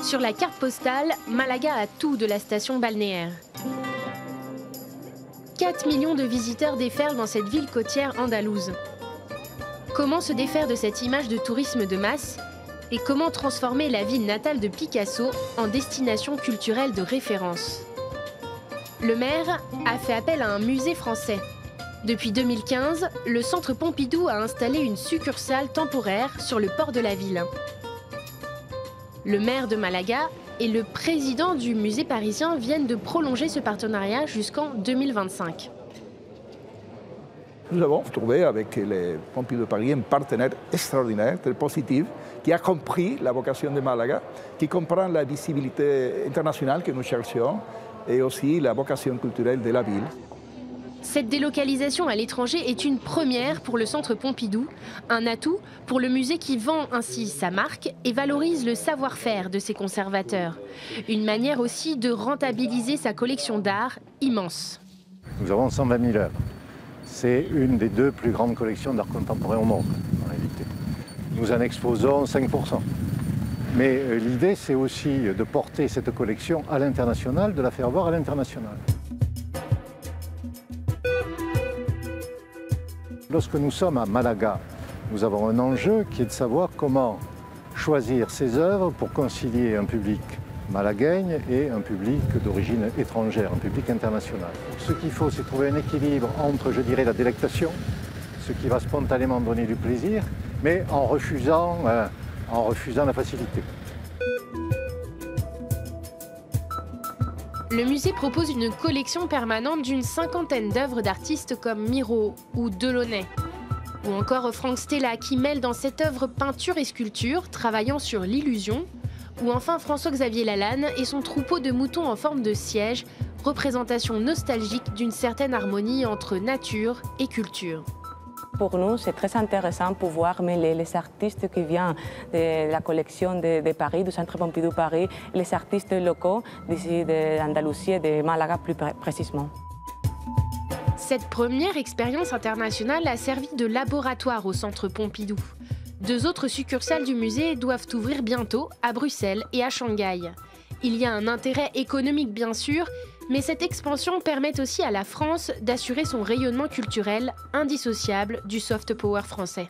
Sur la carte postale, Malaga a tout de la station balnéaire. 4 millions de visiteurs déferlent dans cette ville côtière andalouse. Comment se défaire de cette image de tourisme de masse et comment transformer la ville natale de Picasso en destination culturelle de référence? Le maire a fait appel à un musée français. Depuis 2015, le Centre Pompidou a installé une succursale temporaire sur le port de la ville. Le maire de Malaga et le président du musée parisien viennent de prolonger ce partenariat jusqu'en 2025. Nous avons trouvé avec le Pompidou de Paris un partenaire extraordinaire, très positif, qui a compris la vocation de Malaga, qui comprend la visibilité internationale que nous cherchions et aussi la vocation culturelle de la ville. Cette délocalisation à l'étranger est une première pour le Centre Pompidou, un atout pour le musée qui vend ainsi sa marque et valorise le savoir-faire de ses conservateurs. Une manière aussi de rentabiliser sa collection d'art immense. Nous avons 120 000 œuvres. C'est une des 2 plus grandes collections d'art contemporain au monde, en réalité. Nous en exposons 5%. Mais l'idée, c'est aussi de porter cette collection à l'international, de la faire voir à l'international. Lorsque nous sommes à Malaga, nous avons un enjeu qui est de savoir comment choisir ces œuvres pour concilier un public malaguegne et un public d'origine étrangère, un public international. Ce qu'il faut, c'est trouver un équilibre entre, je dirais, la délectation, ce qui va spontanément donner du plaisir, mais en refusant la facilité. Le musée propose une collection permanente d'une 50aine d'œuvres d'artistes comme Miro ou Delaunay. Ou encore Franck Stella qui mêle dans cette œuvre peinture et sculpture, travaillant sur l'illusion. Ou enfin François-Xavier Lalanne et son troupeau de moutons en forme de siège, représentation nostalgique d'une certaine harmonie entre nature et culture. Pour nous, c'est très intéressant de pouvoir mêler les artistes qui viennent de la collection de Paris, du Centre Pompidou Paris, et les artistes locaux d'ici d'Andalousie et de Malaga plus précisément. Cette première expérience internationale a servi de laboratoire au Centre Pompidou. 2 autres succursales du musée doivent ouvrir bientôt à Bruxelles et à Shanghai. Il y a un intérêt économique bien sûr, mais cette expansion permet aussi à la France d'assurer son rayonnement culturel indissociable du soft power français.